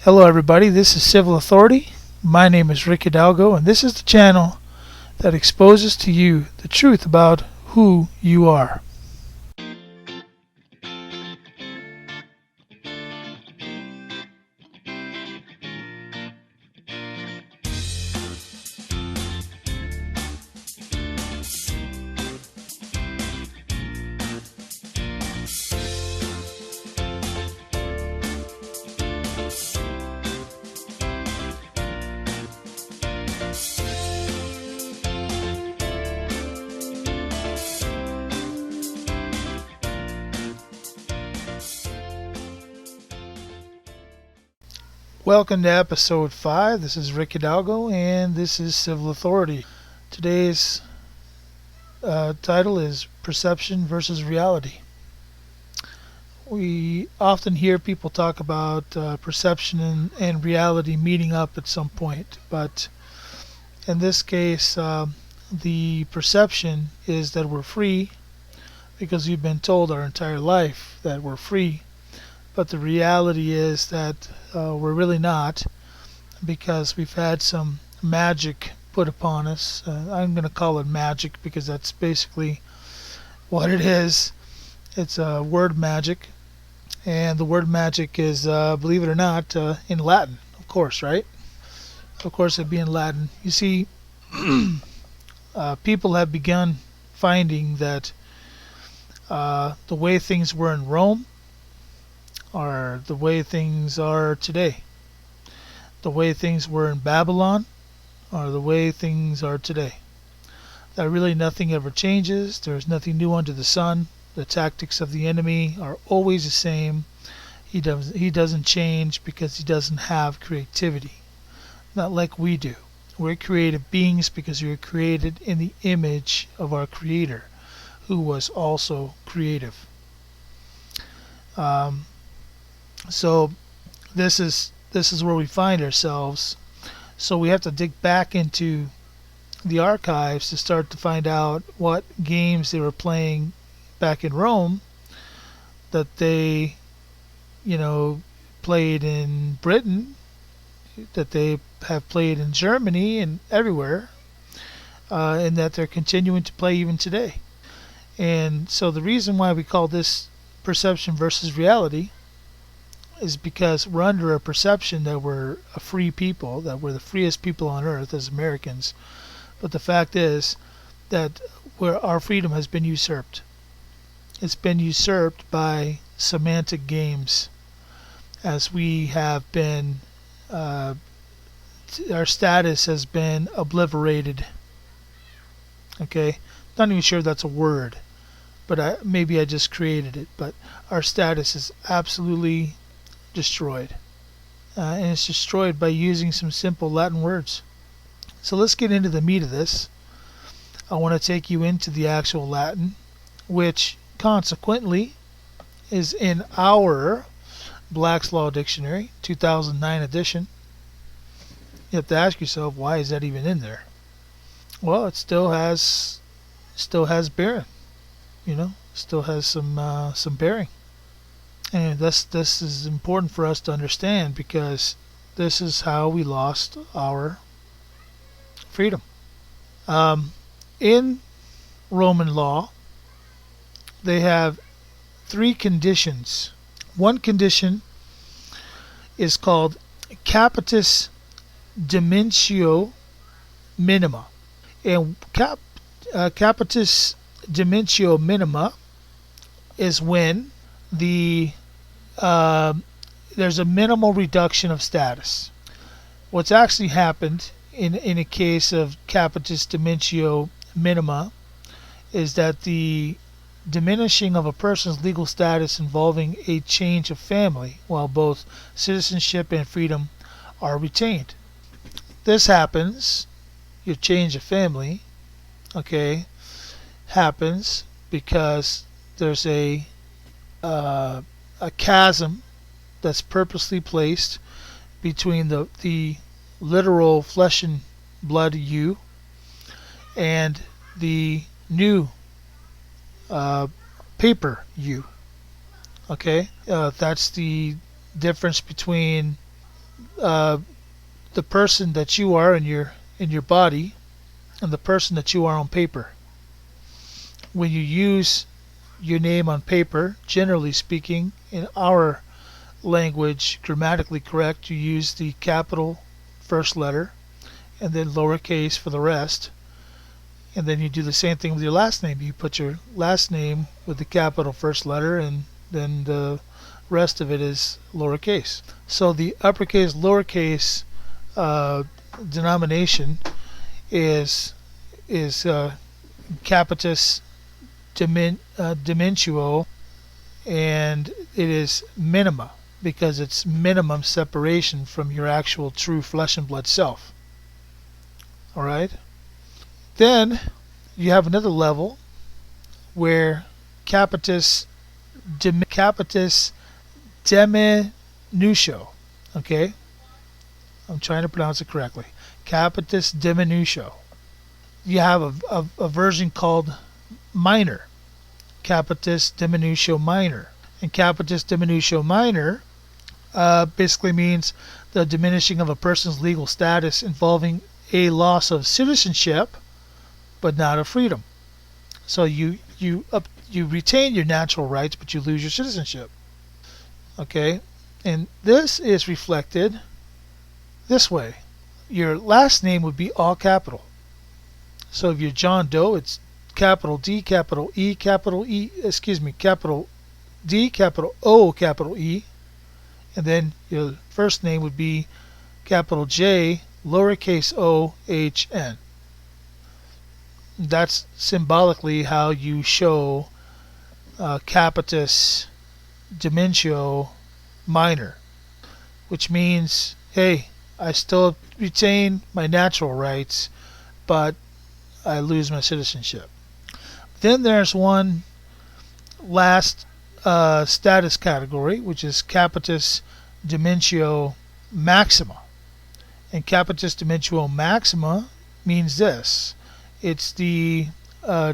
Hello everybody, this is Civil Authority. My name is Rick Hidalgo, and this is the channel that exposes to you the truth about who you are. Welcome to episode 5. This is Rick Hidalgo, and this is Civil Authority. Today's title is Perception versus Reality. We often hear people talk about perception and reality meeting up at some point, but in this case, the perception is that we're free because we've been told our entire life that we're free. But the reality is that we're really not, because we've had some magic put upon us. I'm going to call it magic because that's basically what it is. It's word magic, and the word magic is, believe it or not, in Latin, of course, right? Of course it'd be in Latin. You see, people have begun finding that the way things were in Rome are the way things are today. The way things were in Babylon are the way things are today. That really nothing ever changes. There's nothing new under the sun. The tactics of the enemy are always the same. He doesn't change because he doesn't have creativity. Not like we do. We're creative beings because we were created in the image of our Creator, who was also creative. So this is where we find ourselves. So we have to dig back into the archives to start to find out what games they were playing back in Rome that they, played in Britain, that they have played in Germany and everywhere, and that they're continuing to play even today. And so the reason why we call this perception versus reality is because we're under a perception that we're a free people, that we're the freest people on earth as Americans. But the fact is that our freedom has been usurped. It's been usurped by semantic games, as we have been, our status has been obliterated. Okay? Not even sure that's a word, but maybe I just created it. But our status is absolutely destroyed, and it's destroyed by using some simple Latin words. So let's get into the meat of this. I want to take you into the actual Latin, which consequently is in our Black's Law Dictionary 2009 edition. You have to ask yourself, why is that even in there? Well, it still has bearing, still has some bearing. And this is important for us to understand, because this is how we lost our freedom. In Roman law, they have 3 conditions. One condition is called Capitis Dimentio minima. And Capitis Dimentio minima is when there's a minimal reduction of status. What's actually happened in a case of Capitis Dimentio minima is that the diminishing of a person's legal status involving a change of family, while both citizenship and freedom are retained. This happens, your change of family, happens because there's a chasm that's purposely placed between the literal flesh and blood you and the new paper you. That's the difference between uh, the person that you are in your body and the person that you are on paper. When you use your name on paper, generally speaking, in our language, grammatically correct, you use the capital first letter and then lowercase for the rest. And then you do the same thing with your last name. You put your last name with the capital first letter, and then the rest of it is lowercase. So the uppercase lowercase denomination is Capitis Dimentio, and it is minima because it's minimum separation from your actual true flesh and blood self. All right. Then you have another level where Capitis Dimentio. Okay, I'm trying to pronounce it correctly. Capitis Dimentio. You have a version called minor, Capitis Dimentio minor, and Capitis Dimentio minor basically means the diminishing of a person's legal status involving a loss of citizenship, but not of freedom. So you retain your natural rights, but you lose your citizenship. Okay, and this is reflected this way. Your last name would be all capital. So if you're John Doe, it's capital D, capital E, capital capital D, capital O, capital E, and then your first name would be capital J, lowercase o, h, n. That's symbolically how you show Capitis Dimentio minor, which means, hey, I still retain my natural rights, but I lose my citizenship. Then there's one last status category, which is Capitis Dimentio maxima. And Capitis Dimentio maxima means this. It's the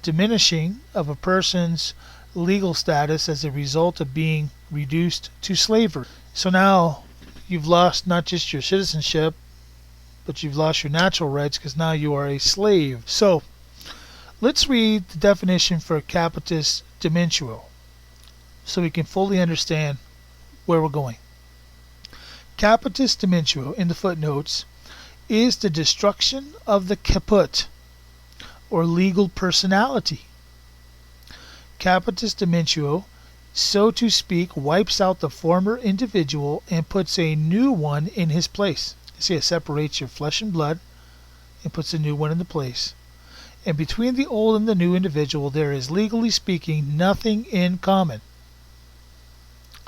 diminishing of a person's legal status as a result of being reduced to slavery. So now you've lost not just your citizenship, but you've lost your natural rights because now you are a slave. So let's read the definition for Capitis Dimentio so we can fully understand where we're going. Capitis Dimentio, in the footnotes, is the destruction of the caput, or legal personality. Capitis Dimentio, so to speak, wipes out the former individual and puts a new one in his place. See, it separates your flesh and blood and puts a new one in the place. And between the old and the new individual, there is, legally speaking, nothing in common.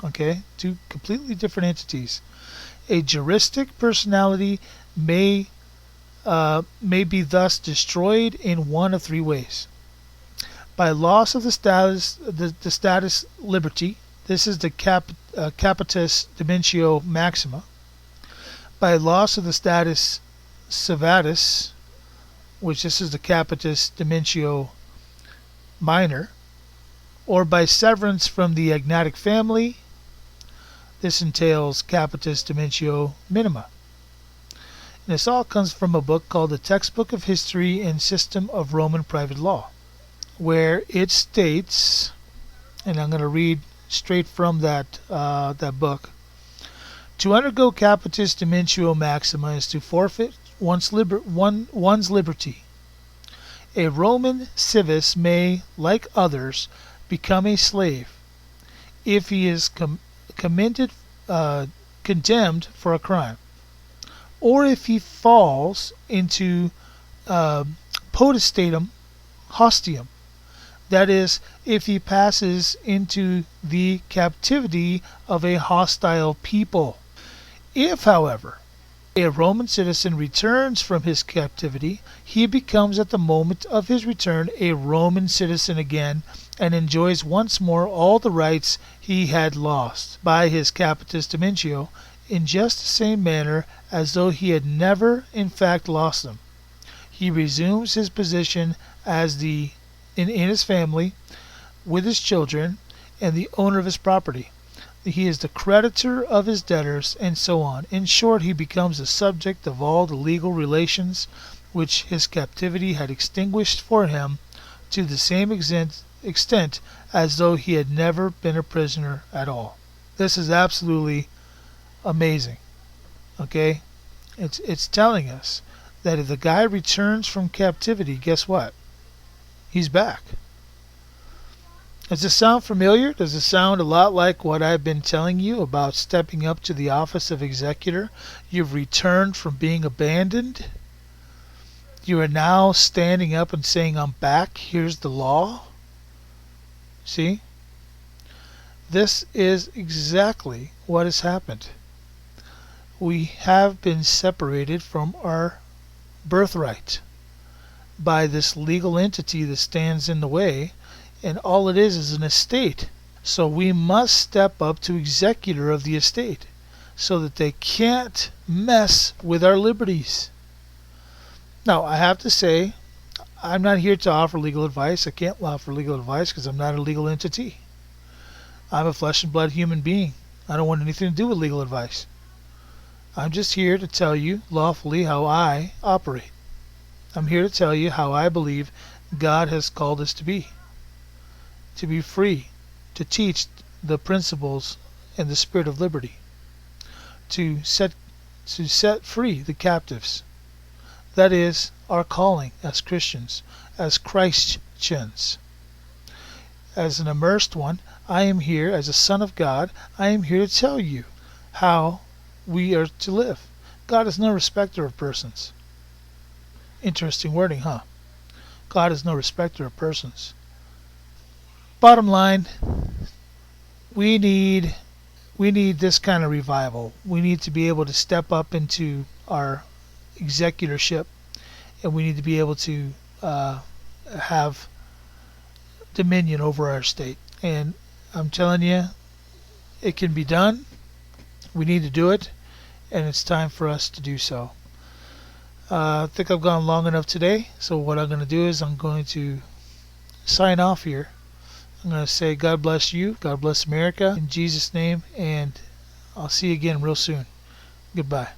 Okay? Two completely different entities. A juristic personality may be thus destroyed in one of three ways. By loss of the status liberty, this is the Capitis Dimentio maxima. By loss of the status civatis, which this is the Capitis Dimentio minor, or by severance from the agnatic family, this entails Capitis Dimentio minima. And this all comes from a book called The Textbook of History and System of Roman Private Law, where it states, and I'm going to read straight from that book, to undergo Capitis Dimentio maxima is to forfeit one's liberty. A Roman civis may, like others, become a slave if he is condemned for a crime, or if he falls into potestatem hostium, that is, if he passes into the captivity of a hostile people. If, however, a Roman citizen returns from his captivity, he becomes at the moment of his return a Roman citizen again and enjoys once more all the rights he had lost by his Capitis Dimentio in just the same manner as though he had never in fact lost them. He resumes his position as in his family, with his children, and the owner of his property. He is the creditor of his debtors, and so on. In short, he becomes the subject of all the legal relations which his captivity had extinguished for him to the same extent as though he had never been a prisoner at all. This is absolutely amazing. Okay? It's telling us that if the guy returns from captivity, guess what? He's back. Does this sound familiar? Does it sound a lot like what I've been telling you about stepping up to the office of executor? You've returned from being abandoned. You are now standing up and saying, I'm back. Here's the law. See? This is exactly what has happened. We have been separated from our birthright by this legal entity that stands in the way, and all it is an estate. So we must step up to executor of the estate so that they can't mess with our liberties. Now, I have to say, I'm not here to offer legal advice. I can't offer legal advice because I'm not a legal entity. I'm a flesh and blood human being. I don't want anything to do with legal advice. I'm just here to tell you lawfully how I operate. I'm here to tell you how I believe God has called us to be free, to teach the principles and the spirit of liberty, to set free the captives. That is our calling as Christians, as Christians. As an immersed one, I am here as a son of God. I am here to tell you how we are to live. God is no respecter of persons. Interesting wording, huh? God is no respecter of persons. Bottom line, we need this kind of revival. We need to be able to step up into our executorship, and we need to be able to have dominion over our state. And I'm telling you, it can be done. We need to do it, and it's time for us to do so. I think I've gone long enough today, so what I'm going to do is I'm going to sign off here. I'm going to say God bless you, God bless America, in Jesus' name, and I'll see you again real soon. Goodbye.